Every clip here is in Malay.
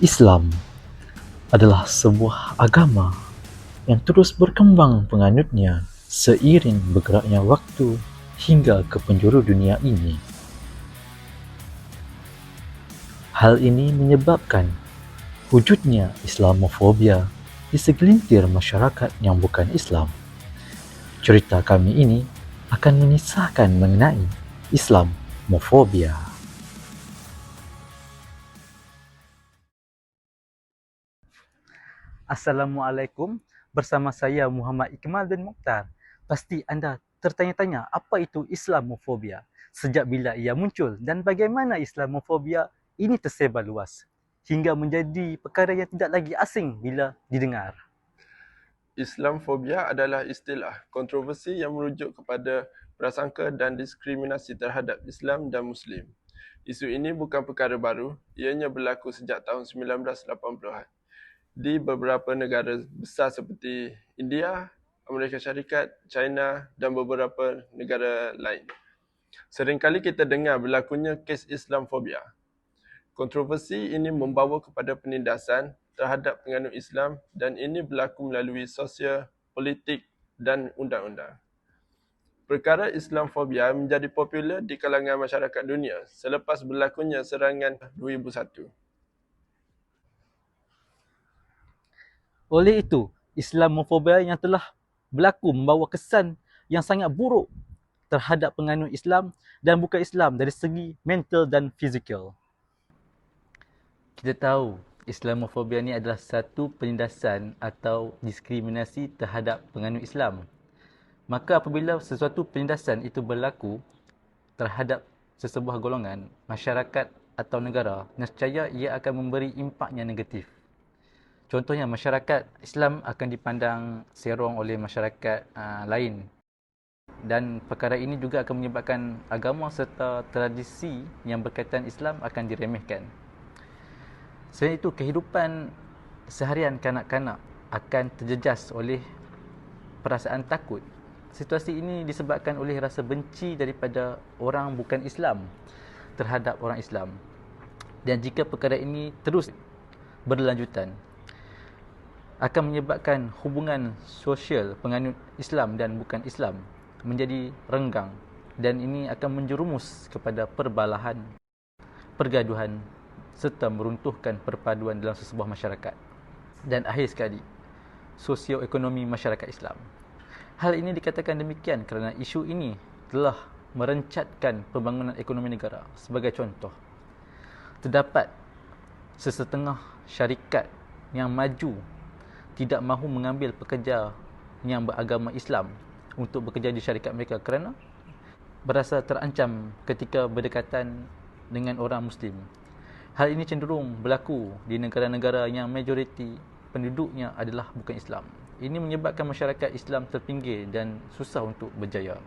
Islam adalah sebuah agama yang terus berkembang penganutnya seiring bergeraknya waktu hingga ke penjuru dunia ini. Hal ini menyebabkan wujudnya Islamofobia di segelintir masyarakat yang bukan Islam. Cerita kami ini akan mengisahkan mengenai Islamofobia. Assalamualaikum, bersama saya Muhammad Ikmal bin Mokhtar. Pasti anda tertanya-tanya apa itu Islamofobia, sejak bila ia muncul dan bagaimana Islamofobia ini tersebar luas hingga menjadi perkara yang tidak lagi asing bila didengar. Islamfobia adalah istilah kontroversi yang merujuk kepada prasangka dan diskriminasi terhadap Islam dan Muslim. Isu ini bukan perkara baru, ianya berlaku sejak tahun 1980-an di beberapa negara besar seperti India, Amerika Syarikat, China dan beberapa negara lain. Seringkali kita dengar berlakunya kes Islamfobia. Kontroversi ini membawa kepada penindasan terhadap penganut Islam dan ini berlaku melalui sosial, politik dan undang-undang. Perkara Islamfobia menjadi popular di kalangan masyarakat dunia selepas berlakunya serangan 2001. Oleh itu, Islamofobia yang telah berlaku membawa kesan yang sangat buruk terhadap penganut Islam dan bukan Islam dari segi mental dan fizikal. Kita tahu Islamofobia ni adalah satu penindasan atau diskriminasi terhadap penganut Islam. Maka apabila sesuatu penindasan itu berlaku terhadap sesebuah golongan, masyarakat atau negara, nescaya ia akan memberi impak yang negatif. Contohnya, masyarakat Islam akan dipandang serong oleh masyarakat lain. Dan perkara ini juga akan menyebabkan agama serta tradisi yang berkaitan Islam akan diremehkan. Selain itu, kehidupan seharian kanak-kanak akan terjejas oleh perasaan takut. Situasi ini disebabkan oleh rasa benci daripada orang bukan Islam terhadap orang Islam. Dan jika perkara ini terus berlanjutan, akan menyebabkan hubungan sosial penganut Islam dan bukan Islam menjadi renggang, dan ini akan menjerumus kepada perbalahan, pergaduhan serta meruntuhkan perpaduan dalam sesebuah masyarakat. Dan akhir sekali, sosioekonomi masyarakat Islam. Hal ini dikatakan demikian kerana isu ini telah merencatkan pembangunan ekonomi negara. Sebagai contoh, terdapat sesetengah syarikat yang maju tidak mahu mengambil pekerja yang beragama Islam untuk bekerja di syarikat mereka kerana berasa terancam ketika berdekatan dengan orang Muslim. Hal ini cenderung berlaku di negara-negara yang majoriti penduduknya adalah bukan Islam. Ini menyebabkan masyarakat Islam terpinggir dan susah untuk berjaya.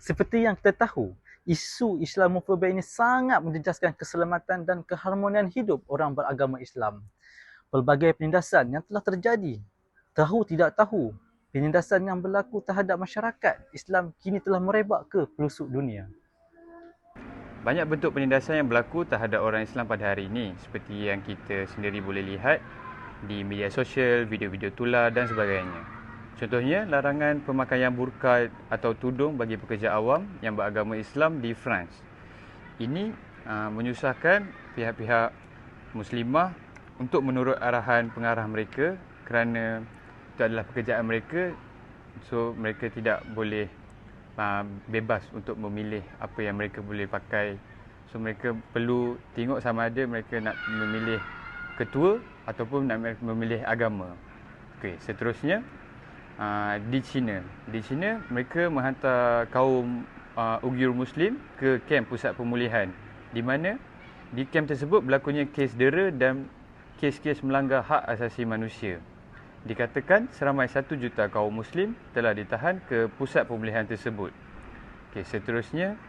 Seperti yang kita tahu, isu Islamofobia ini sangat menjejaskan keselamatan dan keharmonian hidup orang beragama Islam. Pelbagai penindasan yang telah terjadi, tahu tidak tahu, penindasan yang berlaku terhadap masyarakat Islam kini telah merebak ke pelosok dunia. Banyak bentuk penindasan yang berlaku terhadap orang Islam pada hari ini, seperti yang kita sendiri boleh lihat di media sosial, video-video tular dan sebagainya. Contohnya, larangan pemakaian burka atau tudung bagi pekerja awam yang beragama Islam di France. Ini menyusahkan pihak-pihak muslimah untuk menurut arahan pengarah mereka kerana itu adalah pekerjaan mereka, so mereka tidak boleh bebas untuk memilih apa yang mereka boleh pakai. So mereka perlu tengok sama ada mereka nak memilih ketua ataupun nak memilih agama. Okey, seterusnya di China mereka menghantar kaum Uyghur Muslim ke kem pusat pemulihan, di mana di kem tersebut berlakunya kes dera dan kes-kes melanggar hak asasi manusia. Dikatakan seramai 1 juta kaum Muslim telah ditahan ke pusat pemulihan tersebut. Okey, seterusnya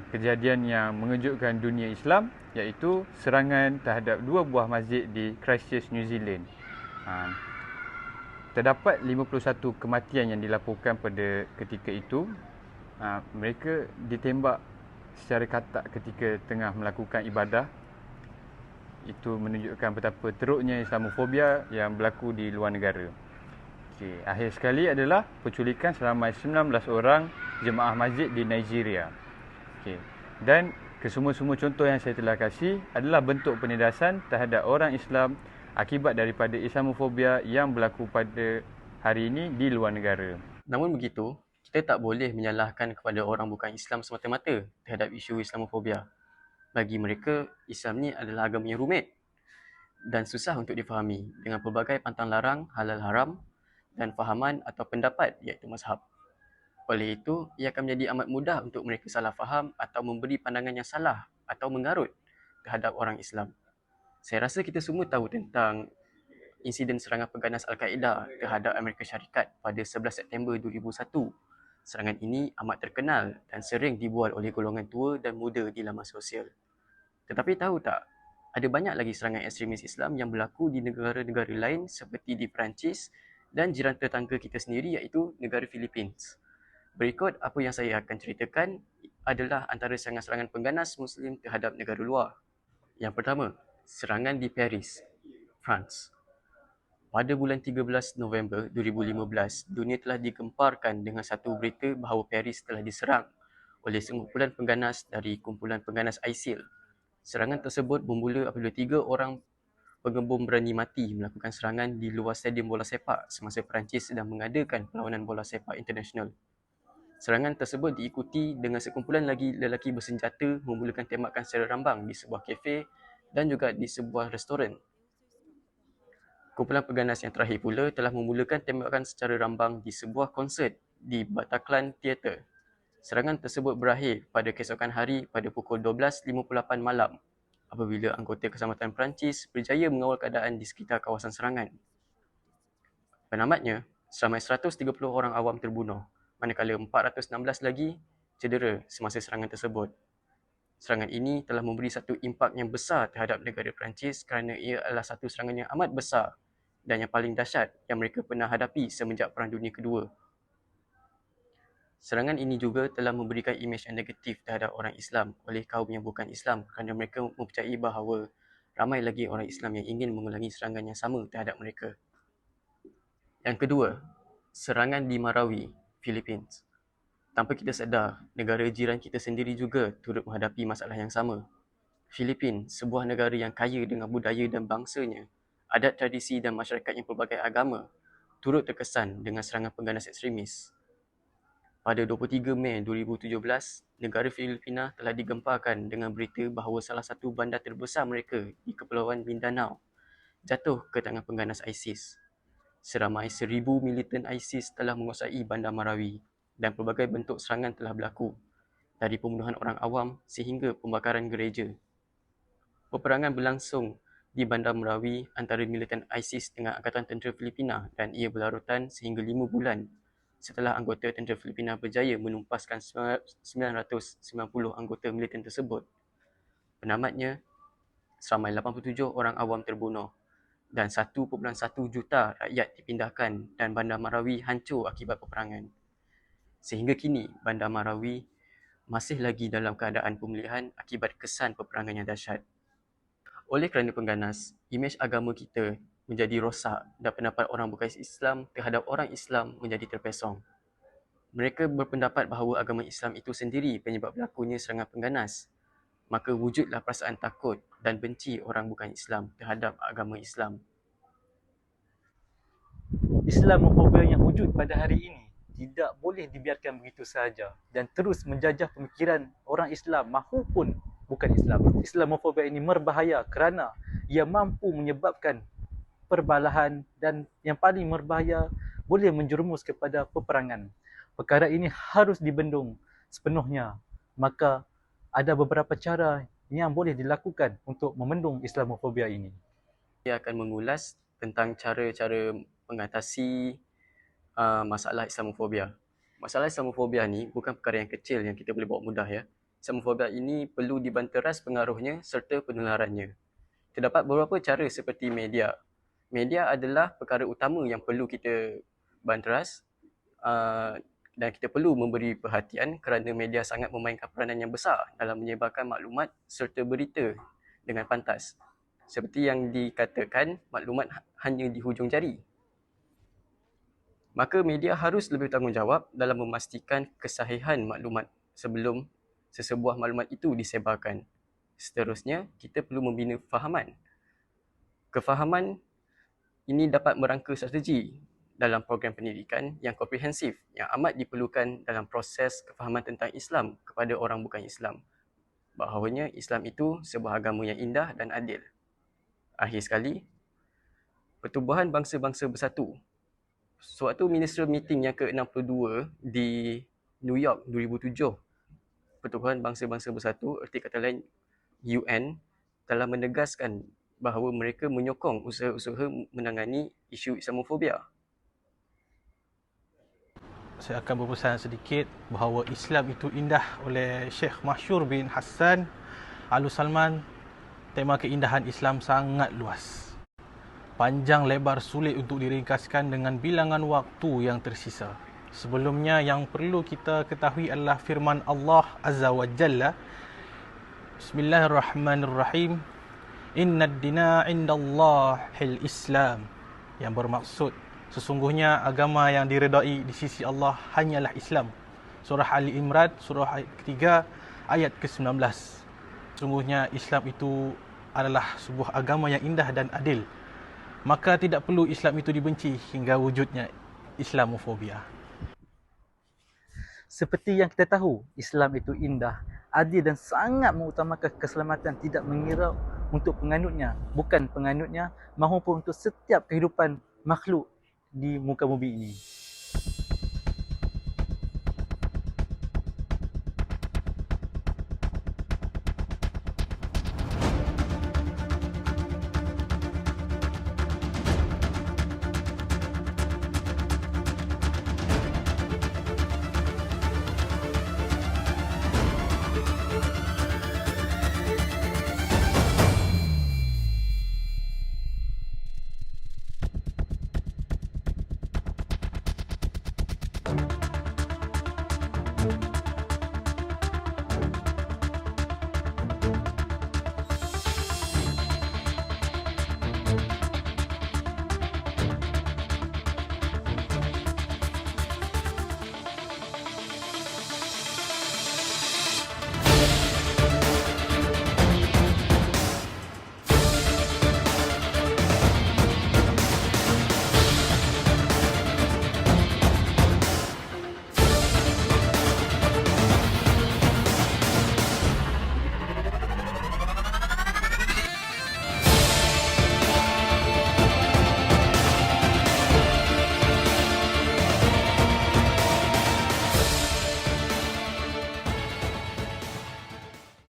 kejadian yang mengejutkan dunia Islam, iaitu serangan terhadap 2 buah masjid di Christchurch, New Zealand. Terdapat 51 kematian yang dilaporkan pada ketika itu. Mereka ditembak secara katak ketika tengah melakukan ibadah. Itu menunjukkan betapa teruknya Islamofobia yang berlaku di luar negara. Okey, akhir sekali adalah penculikan seramai 19 orang jemaah masjid di Nigeria. Okey. Dan kesemua-semua contoh yang saya telah kasih adalah bentuk penindasan terhadap orang Islam akibat daripada Islamofobia yang berlaku pada hari ini di luar negara. Namun begitu, kita tak boleh menyalahkan kepada orang bukan Islam semata-mata terhadap isu Islamofobia. Bagi mereka, Islam ni adalah agama yang rumit dan susah untuk difahami dengan pelbagai pantang larang, halal haram dan fahaman atau pendapat iaitu mazhab. Oleh itu, ia akan menjadi amat mudah untuk mereka salah faham atau memberi pandangan yang salah atau mengarut terhadap orang Islam. Saya rasa kita semua tahu tentang insiden serangan pengganas Al-Qaeda terhadap Amerika Syarikat pada 11 September 2001. Serangan ini amat terkenal dan sering dibual oleh golongan tua dan muda di laman sosial. Tetapi tahu tak, ada banyak lagi serangan ekstremis Islam yang berlaku di negara-negara lain seperti di Perancis dan jiran tetangga kita sendiri iaitu negara Philippines. Berikut apa yang saya akan ceritakan adalah antara serangan-serangan pengganas Muslim terhadap negara luar. Yang pertama, serangan di Paris, France. Pada bulan 13 November 2015, dunia telah digemparkan dengan satu berita bahawa Paris telah diserang oleh sekumpulan pengganas dari kumpulan pengganas ISIL. Serangan tersebut bermula apabila 3 orang pengebom berani mati melakukan serangan di luar stadium bola sepak semasa Perancis sedang mengadakan perlawanan bola sepak internasional. Serangan tersebut diikuti dengan sekumpulan lagi lelaki bersenjata memulakan tembakan secara rambang di sebuah kafe dan juga di sebuah restoran. Kumpulan pengganas yang terakhir pula telah memulakan tembakan secara rambang di sebuah konsert di Bataclan Theatre. Serangan tersebut berakhir pada keesokan hari pada pukul 12.58 malam apabila anggota Keselamatan Perancis berjaya mengawal keadaan di sekitar kawasan serangan. Penamatnya, seramai 130 orang awam terbunuh, manakala 416 lagi cedera semasa serangan tersebut. Serangan ini telah memberi satu impak yang besar terhadap negara Perancis kerana ia adalah satu serangan yang amat besar dan yang paling dahsyat yang mereka pernah hadapi semenjak Perang Dunia Kedua. Serangan ini juga telah memberikan imej yang negatif terhadap orang Islam oleh kaum yang bukan Islam kerana mereka mempercayai bahawa ramai lagi orang Islam yang ingin mengulangi serangan yang sama terhadap mereka. Yang kedua, serangan di Marawi, Philippines. Tanpa kita sedar, negara jiran kita sendiri juga turut menghadapi masalah yang sama. Filipin, sebuah negara yang kaya dengan budaya dan bangsanya, adat tradisi dan masyarakat yang pelbagai agama, turut terkesan dengan serangan pengganas ekstremis. Pada 23 Mei 2017, negara Filipina telah digemparkan dengan berita bahawa salah satu bandar terbesar mereka di Kepulauan Mindanao jatuh ke tangan pengganas ISIS. Seramai 1,000 militan ISIS telah menguasai bandar Marawi dan pelbagai bentuk serangan telah berlaku, dari pembunuhan orang awam sehingga pembakaran gereja. Peperangan berlangsung di bandar Marawi antara militan ISIS dengan Angkatan Tentera Filipina dan ia berlarutan sehingga 5 bulan setelah anggota tentera Filipina berjaya menumpaskan 990 anggota militan tersebut. Penamatnya, seramai 87 orang awam terbunuh dan 1.1 juta rakyat dipindahkan dan bandar Marawi hancur akibat peperangan. Sehingga kini, bandar Marawi masih lagi dalam keadaan pemulihan akibat kesan peperangan yang dahsyat. Oleh kerana pengganas, imej agama kita menjadi rosak dan pendapat orang bukan Islam terhadap orang Islam menjadi terpesong. Mereka berpendapat bahawa agama Islam itu sendiri penyebab berlakunya serangan pengganas. Maka wujudlah perasaan takut dan benci orang bukan Islam terhadap agama Islam. Islamofobia yang wujud pada hari ini tidak boleh dibiarkan begitu sahaja dan terus menjajah pemikiran orang Islam mahupun bukan Islam. Islamofobia ini berbahaya kerana ia mampu menyebabkan perbalahan dan yang paling berbahaya boleh menjerumus kepada peperangan. Perkara ini harus dibendung sepenuhnya. Maka ada beberapa cara yang boleh dilakukan untuk membendung Islamofobia ini. Saya akan mengulas tentang cara-cara mengatasi masalah Islamofobia. Masalah Islamofobia ni bukan perkara yang kecil yang kita boleh bawa mudah ya. Islamofobia ini perlu dibanteras pengaruhnya serta penularannya. Terdapat beberapa cara seperti media. Media adalah perkara utama yang perlu kita banteras dan kita perlu memberi perhatian kerana media sangat memainkan peranan yang besar dalam menyebarkan maklumat serta berita dengan pantas. Seperti yang dikatakan, maklumat hanya di hujung jari. Maka media harus lebih bertanggungjawab dalam memastikan kesahihan maklumat sebelum sesebuah maklumat itu disebarkan. Seterusnya, kita perlu membina kefahaman. Kefahaman ini dapat merangka strategi dalam program pendidikan yang komprehensif yang amat diperlukan dalam proses kefahaman tentang Islam kepada orang bukan Islam. Bahawanya Islam itu sebuah agama yang indah dan adil. Akhir sekali, Pertubuhan Bangsa-Bangsa Bersatu. Sewaktu Ministerial Meeting yang ke-62 di New York 2007, Pertubuhan Bangsa-Bangsa Bersatu, erti kata lain UN, telah menegaskan bahawa mereka menyokong usaha-usaha menangani isu Islamofobia. Saya akan berpesan sedikit bahawa Islam itu indah oleh Syekh Masyur bin Hassan Al Salman. Tema keindahan Islam sangat luas. Panjang lebar sulit untuk diringkaskan dengan bilangan waktu yang tersisa. Sebelumnya yang perlu kita ketahui adalah firman Allah Azza wa Jalla. Bismillahirrahmanirrahim. Innad dina indallahil Islam. Yang bermaksud sesungguhnya agama yang diredai di sisi Allah hanyalah Islam. Surah Ali Imran, surah ayat ketiga, ayat ke-19. Sesungguhnya Islam itu adalah sebuah agama yang indah dan adil. Maka tidak perlu Islam itu dibenci hingga wujudnya Islamofobia. Seperti yang kita tahu, Islam itu indah, adil dan sangat mengutamakan keselamatan, tidak mengira untuk penganutnya, bukan penganutnya, mahupun untuk setiap kehidupan makhluk di muka bumi ini.